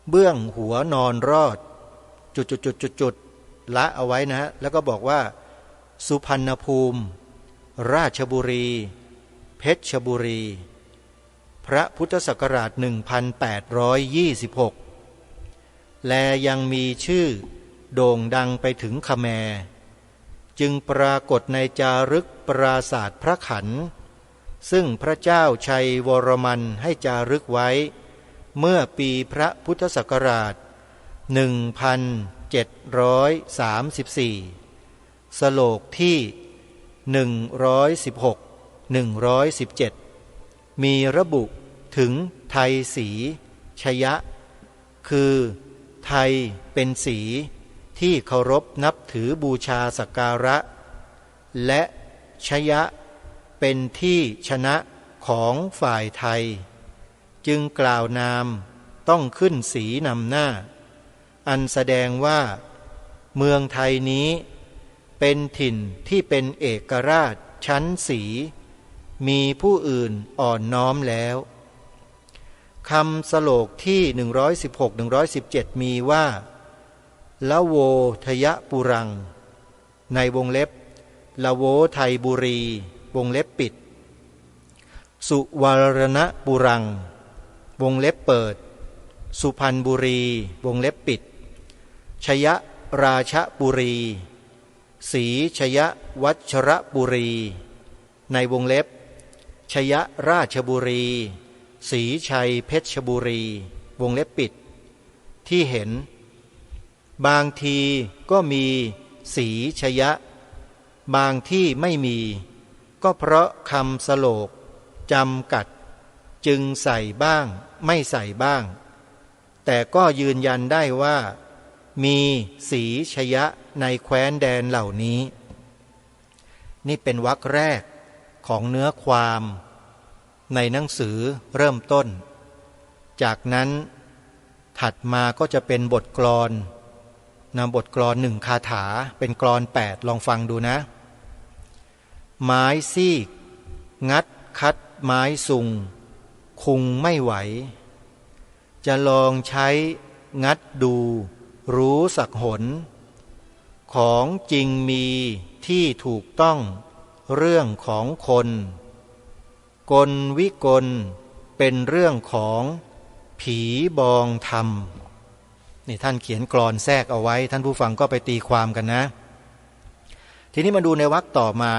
เบื้องหัวนอนรอดจุดละเอาไว้นะฮะแล้วก็บอกว่าสุพรรณภูมิราชบุรีเพชรบุรีพระพุทธศักราช 1826 และยังมีชื่อโด่งดังไปถึงคแมร์จึงปรากฏในจารึกปราสาทพระขันซึ่งพระเจ้าชัยวรมันให้จารึกไว้เมื่อปีพระพุทธศักราช 1734 สโลกที่ 116-117 มีระบุถึงไทยสีชยะคือไทยเป็นสีที่เคารพนับถือบูชาสักการะและชยะเป็นที่ชนะของฝ่ายไทยจึงกล่าวนามต้องขึ้นสีนำหน้าอันแสดงว่าเมืองไทยนี้เป็นถิ่นที่เป็นเอกราชชั้นสีมีผู้อื่นอ่อนน้อมแล้วคำสโลกที่ 116-117 มีว่าละโวทยปุรังในวงเล็บละโวไทยบุรีวงเล็บปิดสุวรณปุรังวงเล็บเปิดสุพรรณบุรีวงเล็บปิดชยราชบุรีศรีชยวัชรบุรีในวงเล็บชยราชบุรีศรีชัยเพชรบุรีวงเล็บปิดที่เห็นบางทีก็มีศรีชยะบางที่ไม่มีก็เพราะคำสโลกจำกัดจึงใส่บ้างไม่ใส่บ้างแต่ก็ยืนยันได้ว่ามีศรีชยะในแคว้นแดนเหล่านี้นี่เป็นวรรคแรกของเนื้อความในหนังสือเริ่มต้นจากนั้นถัดมาก็จะเป็นบทกลอนนำบทกลอน1 คาถาเป็นกลอน8ลองฟังดูนะไม้ซีกงัดคัดไม้สุงคุงไม่ไหวจะลองใช้งัดดูรู้สักหนของจริงมีที่ถูกต้องเรื่องของคนกลวิกลเป็นเรื่องของผีบองธรรมนี่ท่านเขียนกลอนแทรกเอาไว้ท่านผู้ฟังก็ไปตีความกันนะทีนี้มาดูในวรรคต่อมา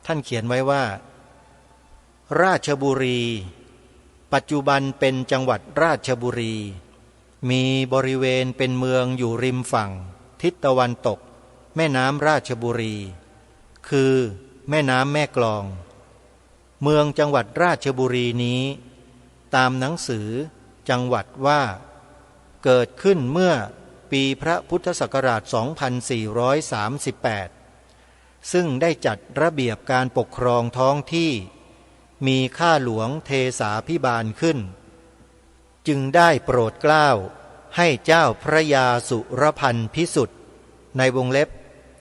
ท่านเขียนไว้ว่าราชบุรีปัจจุบันเป็นจังหวัดราชบุรีมีบริเวณเป็นเมืองอยู่ริมฝั่งทิศตะวันตกแม่น้ำราชบุรีคือแม่น้ำแม่กลองเมืองจังหวัดราชบุรีนี้ตามหนังสือจังหวัดว่าเกิดขึ้นเมื่อปีพระพุทธศักราช 2438 ซึ่งได้จัดระเบียบการปกครองท้องที่มีข้าหลวงเทสาพิบาลขึ้นจึงได้โปรดเกล้าให้เจ้าพระยาสุรพันธ์พิสุทธิ์ในวงเล็บ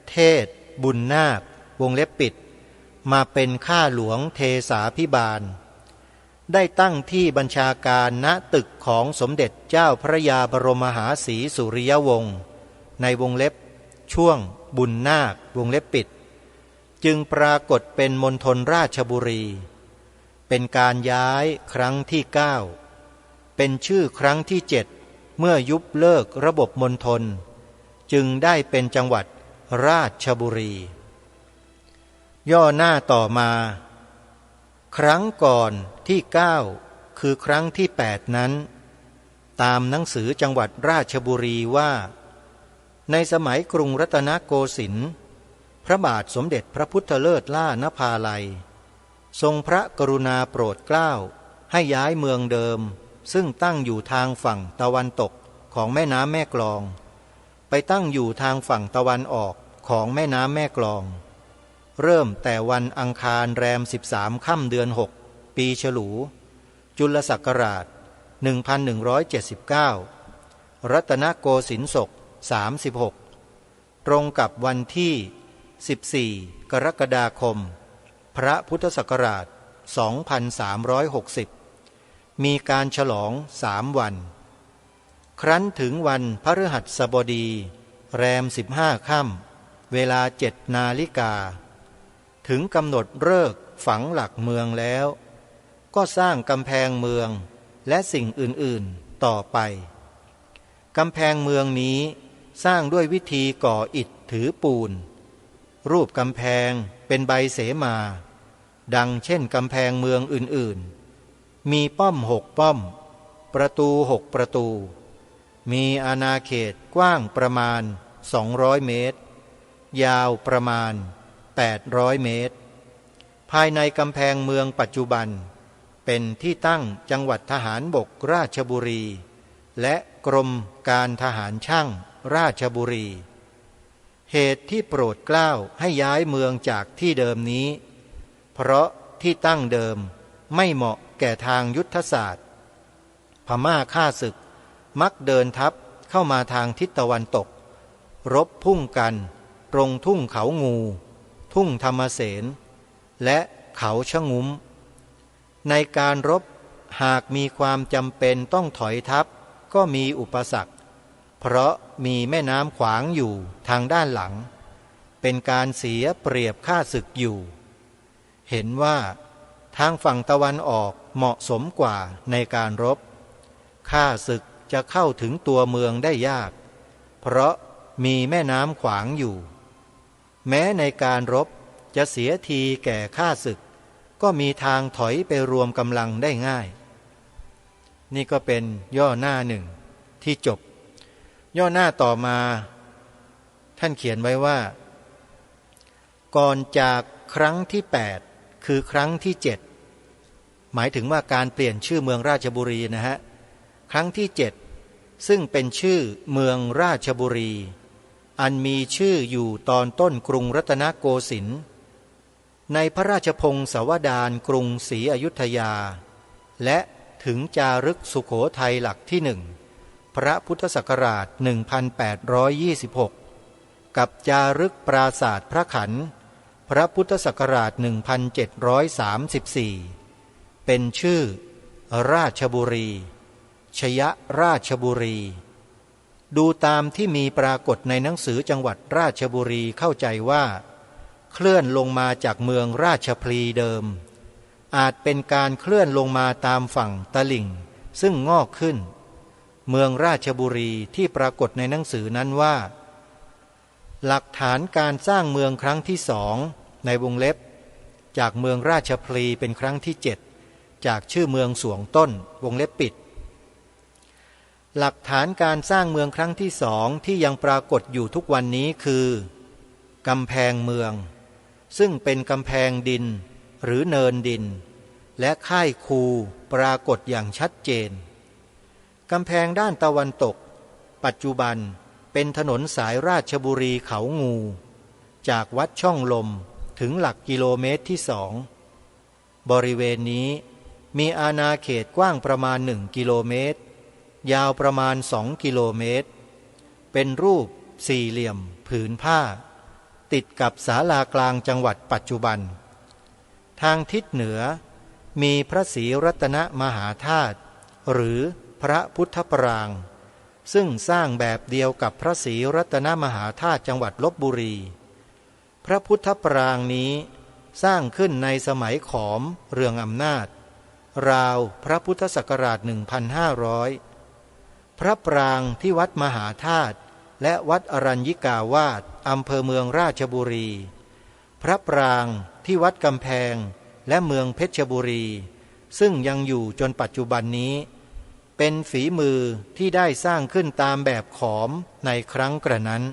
เทศบุญนาควงเล็บปิดมาเป็นข้าหลวงเทสาพิบาลได้ตั้งที่บัญชาการณตึกของสมเด็จเจ้าพระยาบรมมหาศรีสุริยวงศ์ในวงเล็บช่วงบุญนาควงเล็บปิดจึงปรากฏเป็นมณฑลราชบุรีเป็นการย้ายครั้งที่ 9เป็นชื่อครั้งที่ 7เมื่อยุบเลิกระบบมณฑลจึงได้เป็นจังหวัดราชบุรีย่อหน้าต่อมาครั้งก่อนที่ 9คือครั้งที่ 8นั้นตามหนังสือจังหวัดราชบุรีว่าในสมัยกรุงรัตนโกสินทร์พระบาทสมเด็จพระพุทธเลิศล่านภาลัยทรงพระกรุณาโปรดเกล้าให้ย้ายเมืองเดิมซึ่งตั้งอยู่ทางฝั่งตะวันตกของแม่น้ำแม่กลองไปตั้งอยู่ทางฝั่งตะวันออกของแม่น้ำแม่กลองเริ่มแต่วันอังคารแรม13ค่ำเดือน6ปีฉลูจุลศักราช1179รัตนโกสินทร์ศก36ตรงกับวันที่14กรกฎาคมพระพุทธศักราช2360มีการฉลอง3 วัน ครั้นถึงวันพฤหัสบดีแรม15 ค่ำเวลา7 นาฬิกาถึงกำหนดฤกษ์ฝังหลักเมืองแล้วก็สร้างกำแพงเมืองและสิ่งอื่นๆต่อไปกำแพงเมืองนี้สร้างด้วยวิธีก่ออิฐถือปูนรูปกำแพงเป็นใบเสมาดังเช่นกำแพงเมืองอื่นๆมีป้อม6 ป้อมประตู6 ประตูมีอาณาเขตกว้างประมาณ200 เมตรยาวประมาณ800 เมตรภายในกำแพงเมืองปัจจุบันเป็นที่ตั้งจังหวัดทหารบกราชบุรีและกรมการทหารช่างราชบุรีเหตุที่โปรดเกล้าให้ย้ายเมืองจากที่เดิมนี้เพราะที่ตั้งเดิมไม่เหมาะแก่ทางยุทธศาสตร์พม่าข้าศึกมักเดินทัพเข้ามาทางทิศตะวันตกรบพุ่งกันตรงทุ่งเขางูทุ่งธรรมเสนและเขาชะงุ้มในการรบหากมีความจำเป็นต้องถอยทัพก็มีอุปสรรคเพราะมีแม่น้ำขวางอยู่ทางด้านหลังเป็นการเสียเปรียบข้าศึกอยู่เห็นว่าทางฝั่งตะวันออกเหมาะสมกว่าในการรบข้าศึกจะเข้าถึงตัวเมืองได้ยากเพราะมีแม่น้ำขวางอยู่แม้ในการรบจะเสียทีแก่ข้าศึกก็มีทางถอยไปรวมกำลังได้ง่ายนี่ก็เป็นย่อหน้าหนึ่งที่จบย่อหน้าต่อมาท่านเขียนไว้ว่าก่อนจากครั้งที่8คือครั้งที่7หมายถึงว่าการเปลี่ยนชื่อเมืองราชบุรีนะฮะครั้งที่7ซึ่งเป็นชื่อเมืองราชบุรีอันมีชื่ออยู่ตอนต้นกรุงรัตนโกสินทร์ในพระราชพงศาวดารกรุงศรีอยุธยาและถึงจารึกสุโขทัยหลักที่1พระพุทธศักราช1826กับจารึกปราสาทพระขันพระพุทธศักราช1734เป็นชื่อราชบุรีชยราชบุรีดูตามที่มีปรากฏในหนังสือจังหวัดราชบุรีเข้าใจว่าเคลื่อนลงมาจากเมืองราชพลีเดิมอาจเป็นการเคลื่อนลงมาตามฝั่งตลิ่งซึ่งงอกขึ้นเมืองราชบุรีที่ปรากฏในหนังสือนั้นว่าหลักฐานการสร้างเมืองครั้งที่2ในวงเล็บจากเมืองราชพลีเป็นครั้งที่7จากชื่อเมืองสวงต้นวงเล็บปิดหลักฐานการสร้างเมืองครั้งที่2ที่ยังปรากฏอยู่ทุกวันนี้คือกำแพงเมืองซึ่งเป็นกำแพงดินหรือเนินดินและค่ายคูปรากฏอย่างชัดเจนกำแพงด้านตะวันตกปัจจุบันเป็นถนนสายราชบุรีเขางูจากวัดช่องลมถึงหลักกิโลเมตรที่2บริเวณนี้มีอาณาเขตกว้างประมาณ1 กิโลเมตรยาวประมาณ2 กิโลเมตรเป็นรูปสี่เหลี่ยมผืนผ้าติดกับศาลากลางจังหวัดปัจจุบันทางทิศเหนือมีพระศรีรัตนมหาธาตุหรือพระพุทธปรางซึ่งสร้างแบบเดียวกับพระศรีรัตนมหาธาตุจังหวัดลพบุรีพระพุทธปรางนี้สร้างขึ้นในสมัยขอมเรืองอำนาจราวพระพุทธศักราช1500พระปรางที่วัดมหาธาตุและวัดอรัญญิกาวาสอำเภอเมืองราชบุรีพระปรางที่วัดกำแพงและเมืองเพชรบุรีซึ่งยังอยู่จนปัจจุบันนี้เป็นฝีมือที่ได้สร้างขึ้นตามแบบขอมในครั้งกระนั้น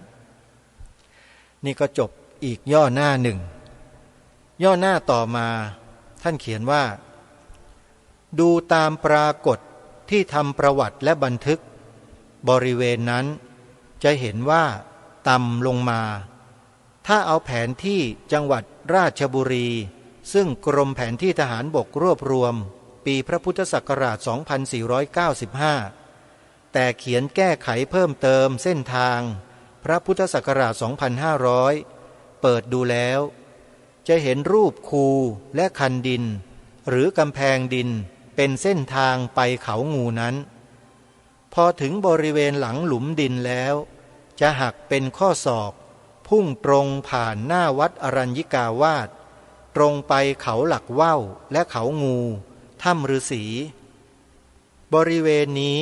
นี่ก็จบอีกย่อหน้าหนึ่งย่อหน้าต่อมาท่านเขียนว่าดูตามปรากฏที่ทำประวัติและบันทึกบริเวณนั้นจะเห็นว่าต่ำลงมาถ้าเอาแผนที่จังหวัดราชบุรีซึ่งกรมแผนที่ทหารบกรวบรวมปีพระพุทธศักราช2495แต่เขียนแก้ไขเพิ่มเติมเส้นทางพระพุทธศักราช2500เปิดดูแล้วจะเห็นรูปคูและคันดินหรือกำแพงดินเป็นเส้นทางไปเขางูนั้น พอถึงบริเวณหลังหลุมดินแล้วจะหักเป็นข้อศอกพุ่งตรงผ่านหน้าวัดอรัญญิกาวาสตรงไปเขาหลักว่าวและเขางูถ้ำฤาษีบริเวณนี้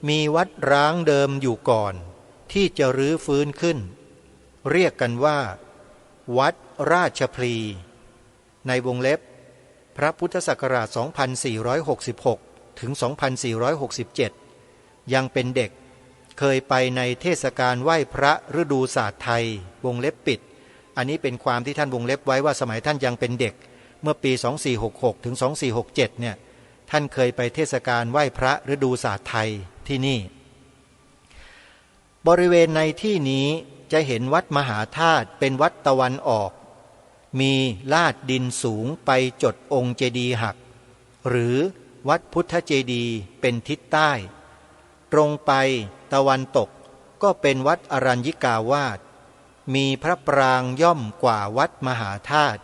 มีวัดร้างเดิมอยู่ก่อนที่จะรื้อฟื้นขึ้นเรียกกันว่าวัดราชพลีในวงเล็บพระพุทธศักราช 2466 ถึง 2467 ยังเป็นเด็กเคยไปในเทศกาลไหว้พระฤดูศาสตร์ไทยวงเล็บปิดอันนี้เป็นความที่ท่านวงเล็บไว้ว่าสมัยท่านยังเป็นเด็กเมื่อปี 2466 ถึง 2467 เนี่ยท่านเคยไปเทศกาลไหว้พระฤดูศาสตร์ไทยที่นี่บริเวณในที่นี้จะเห็นวัดมหาธาตุเป็นวัดตะวันออกมีลาดดินสูงไปจดองค์เจดีย์หักหรือวัดพุทธเจดีย์เป็นทิศใต้ตรงไปตะวันตกก็เป็นวัดอรัญญิกาวาสมีพระปรางย่อมกว่าวัดมหาธาตุ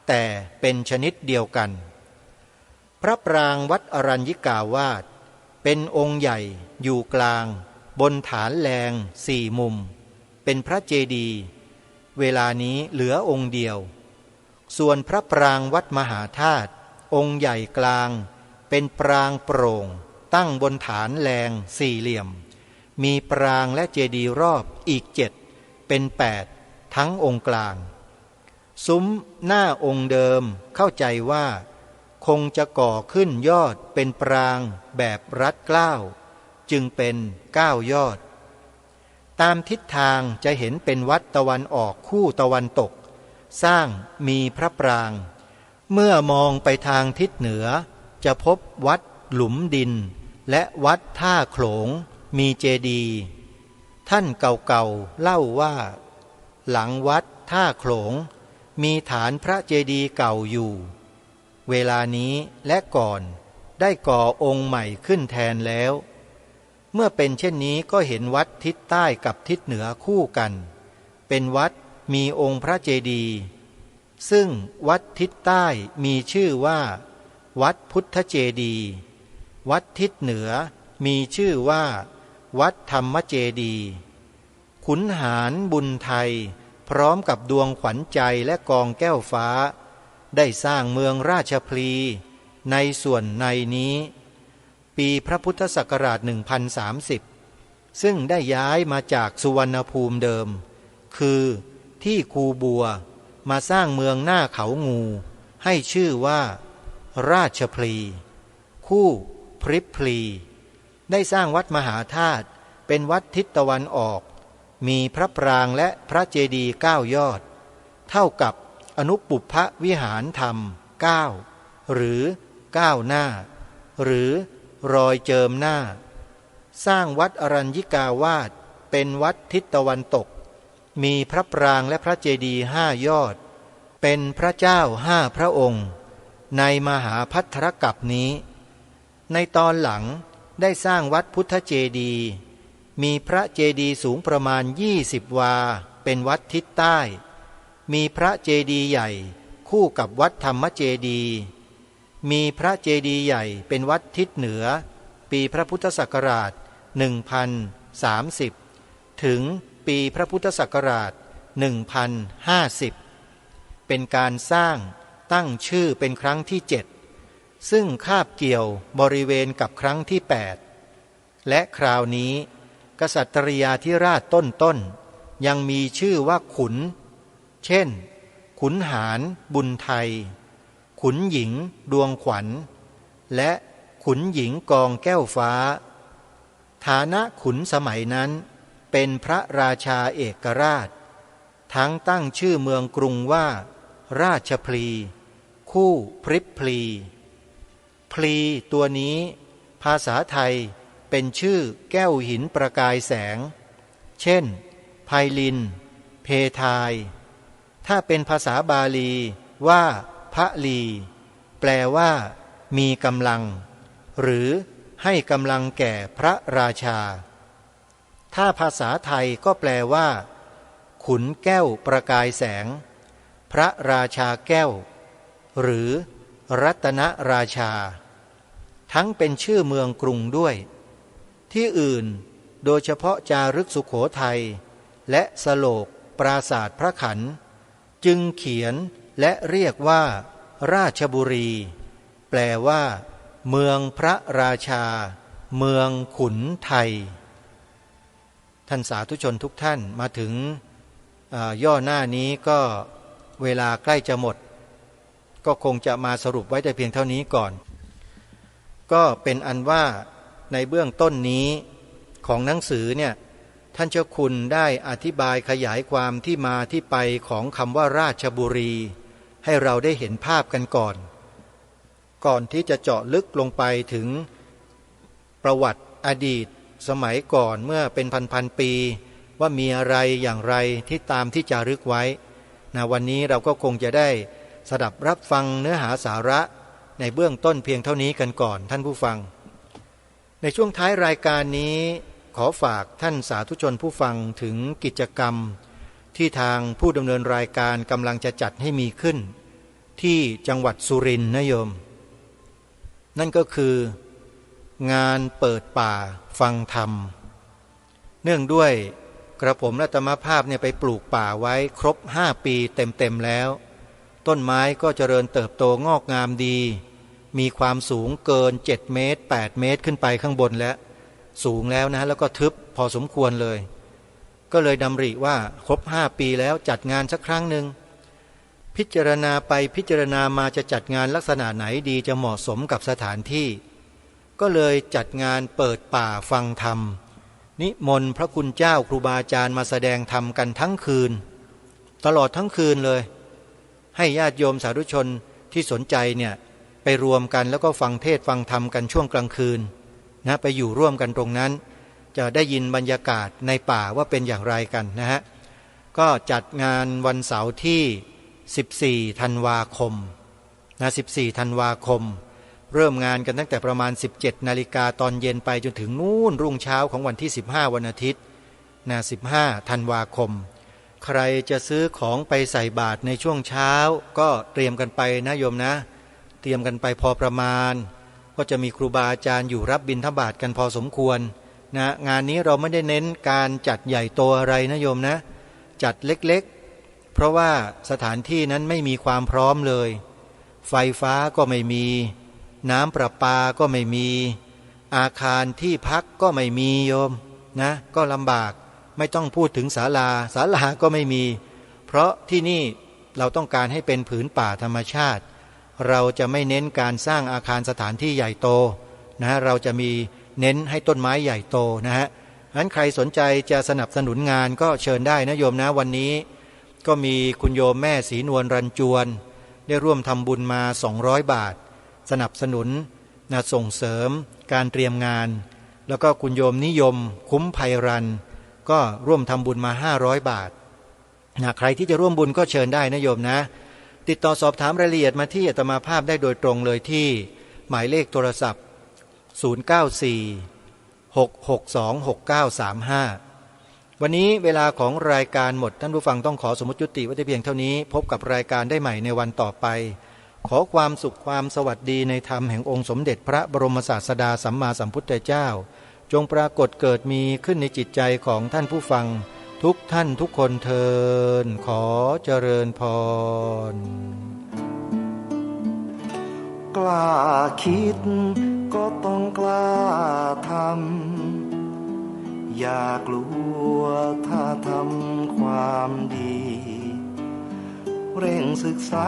แต่เป็นชนิดเดียวกันพระปรางวัดอรัญญิกาวาสเป็นองค์ใหญ่อยู่กลางบนฐานแรงสี่มุมเป็นพระเจดีย์เวลานี้เหลือองค์เดียวส่วนพระปรางวัดมหาธาตุองค์ใหญ่กลางเป็นปรางโปร่งตั้งบนฐานแรงสี่เหลี่ยมมีปรางและเจดีย์รอบอีก7เป็น8ทั้งองค์กลางซุ้มหน้าองค์เดิมเข้าใจว่าคงจะก่อขึ้นยอดเป็นปรางแบบรัดเกล้าจึงเป็น9ยอดตามทิศทางจะเห็นเป็นวัดตะวันออกคู่ตะวันตกสร้างมีพระปรางเมื่อมองไปทางทิศเหนือจะพบวัดหลุมดินและวัดท่าโขลงมีเจดีย์ท่านเก่าๆเล่าว่าหลังวัดท่าโขลงมีฐานพระเจดีย์เก่าอยู่เวลานี้และก่อนได้ก่อองค์ใหม่ขึ้นแทนแล้วเมื่อเป็นเช่นนี้ก็เห็นวัดทิศใต้กับทิศเหนือคู่กันเป็นวัดมีองค์พระเจดีย์ซึ่งวัดทิศใต้มีชื่อว่าวัดพุทธเจดีย์วัดทิศเหนือมีชื่อว่าวัดธรรมเจดีย์ขุนหารบุญไทยพร้อมกับดวงขวัญใจและกองแก้วฟ้าได้สร้างเมืองราชพลีในส่วนในนี้ปีพระพุทธศักราช 1030 ซึ่งได้ย้ายมาจากสุวรรณภูมิเดิมคือที่คูบัวมาสร้างเมืองหน้าเขางูให้ชื่อว่าราชพลีคู่พริบพลีได้สร้างวัดมหาธาตุเป็นวัดทิศตะวันออกมีพระปรางและพระเจดีย์9ยอดเท่ากับอนุปุพพวิหารธรรม9หรือ9หน้าหรือรอยเจิมหน้าสร้างวัดอรัญญิกาวาสเป็นวัดทิศตะวันตกมีพระปรางและพระเจดีย์5ยอดเป็นพระเจ้า5พระองค์ในมหาภัทรกัปนี้ในตอนหลังได้สร้างวัดพุทธเจดีย์มีพระเจดีย์สูงประมาณ20 วาเป็นวัดทิศใต้มีพระเจดีย์ใหญ่คู่กับวัดธรรมเจดีย์มีพระเจดีย์ใหญ่เป็นวัดทิศเหนือปีพระพุทธศักราช 1030 ถึงปีพระพุทธศักราช 1050 เป็นการสร้างตั้งชื่อเป็นครั้งที่7ซึ่งคาบเกี่ยวบริเวณกับครั้งที่8และคราวนี้กษัตริยาธิราชต้นๆยังมีชื่อว่าขุนเช่นขุนหารบุญไทยขุนหญิงดวงขวัญและขุนหญิงกองแก้วฟ้าฐานะขุนสมัยนั้นเป็นพระราชาเอกราชทั้งตั้งชื่อเมืองกรุงว่าราชพลีคู่พริบพลีพลีตัวนี้ภาษาไทยเป็นชื่อแก้วหินประกายแสงเช่นไพลินเพทายถ้าเป็นภาษาบาลีว่าพระลีแปลว่ามีกำลังหรือให้กำลังแก่พระราชาถ้าภาษาไทยก็แปลว่าขุนแก้วประกายแสงพระราชาแก้วหรือรัตนราชาทั้งเป็นชื่อเมืองกรุงด้วย ที่อื่นโดยเฉพาะจารึกสุโขทัยและสโลกปราสาทพระขันจึงเขียนและเรียกว่าราชบุรีแปลว่าเมืองพระราชาเมืองขุนไทยท่านสาธุชนทุกท่านมาถึงย่อหน้านี้ก็เวลาใกล้จะหมดก็คงจะมาสรุปไว้แต่เพียงเท่านี้ก่อนก็เป็นอันว่าในเบื้องต้นนี้ของหนังสือเนี่ยท่านเจ้าคุณได้อธิบายขยายความที่มาที่ไปของคำว่าราชบุรีให้เราได้เห็นภาพกันก่อนที่จะเจาะลึกลงไปถึงประวัติอดีตสมัยก่อนเมื่อเป็นพันปีว่ามีอะไรอย่างไรที่ตามที่จารึกไว้นะวันนี้เราก็คงจะได้สดับรับฟังเนื้อหาสาระในเบื้องต้นเพียงเท่านี้กันก่อนท่านผู้ฟังในช่วงท้ายรายการนี้ขอฝากท่านสาธุชนผู้ฟังถึงกิจกรรมที่ทางผู้ดำเนินรายการกำลังจะจัดให้มีขึ้นที่จังหวัดสุรินทร์นะโยมนั่นก็คืองานเปิดป่าฟังธรรมเนื่องด้วยกระผมและอาตมาภาพเนี่ยไปปลูกป่าไว้ครบ5 ปีเต็มแล้วต้นไม้ก็เจริญเติบโตงอกงามดีมีความสูงเกิน7 เมตร 8 เมตรขึ้นไปข้างบนแล้วสูงแล้วนะแล้วก็ทึบพอสมควรเลยก็เลยดำริว่าครบ5 ปีแล้วจัดงานสักครั้งหนึ่งพิจารณาไปพิจารณามาจะจัดงานลักษณะไหนดีจะเหมาะสมกับสถานที่ก็เลยจัดงานเปิดป่าฟังธรรมนิมนต์พระคุณเจ้าครูบาอาจารย์มาแสดงธรรมกันทั้งคืนตลอดทั้งคืนเลยให้ญาติโยมสาธุชนที่สนใจเนี่ยไปรวมกันแล้วก็ฟังเทศฟังธรรมกันช่วงกลางคืนนะไปอยู่ร่วมกันตรงนั้นจะได้ยินบรรยากาศในป่าว่าเป็นอย่างไรกันนะฮะก็จัดงานวันเสาร์ที่14 ธันวาคมนะ14 ธันวาคมเริ่มงานกันตั้งแต่ประมาณ 17 นาฬิกาตอนเย็นไปจนถึงนู่นรุ่งเช้าของวันที่15 วันอาทิตย์นะ15 ธันวาคมใครจะซื้อของไปใส่บาตรในช่วงเช้าก็เตรียมกันไปนะโยมนะเตรียมกันไปพอประมาณก็จะมีครูบาอาจารย์อยู่รับบิณฑบาตกันพอสมควรนะงานนี้เราไม่ได้เน้นการจัดใหญ่โตอะไรนะโยมนะจัดเล็กๆเพราะว่าสถานที่นั้นไม่มีความพร้อมเลยไฟฟ้าก็ไม่มีน้ำประปาก็ไม่มีอาคารที่พักก็ไม่มีโยมนะก็ลำบากไม่ต้องพูดถึงศาลาก็ไม่มีเพราะที่นี่เราต้องการให้เป็นผืนป่าธรรมชาติเราจะไม่เน้นการสร้างอาคารสถานที่ใหญ่โตนะเราจะมีเน้นให้ต้นไม้ใหญ่โตนะฮะงั้นใครสนใจจะสนับสนุนงานก็เชิญได้นะโยมนะวันนี้ก็มีคุณโยมแม่ศรีนวลรันจวนได้ร่วมทำบุญมา200 บาทสนับสนุนนะส่งเสริมการเตรียมงานแล้วก็คุณโยมนิยมคุ้มไพรันก็ร่วมทำบุญมา500 บาทนะใครที่จะร่วมบุญก็เชิญได้นะโยมนะติดต่อสอบถามรายละเอียดมาที่อาตมาภาพได้โดยตรงเลยที่หมายเลขโทรศัพท์094-662-6935วันนี้เวลาของรายการหมดท่านผู้ฟังต้องขอสมมุติยุติไว้แต่เพียงเท่านี้พบกับรายการได้ใหม่ในวันต่อไปขอความสุขความสวัสดีในธรรมแห่งองค์สมเด็จพระบรมศาสดาสัมมาสัมพุทธเจ้าจงปรากฏเกิดมีขึ้นในจิตใจของท่านผู้ฟังทุกท่านทุกคนเทินขอเจริญพรกล้าคิดก็ต้องกล้าทำอย่ากลัวถ้าทำความดีเร่งศึกษา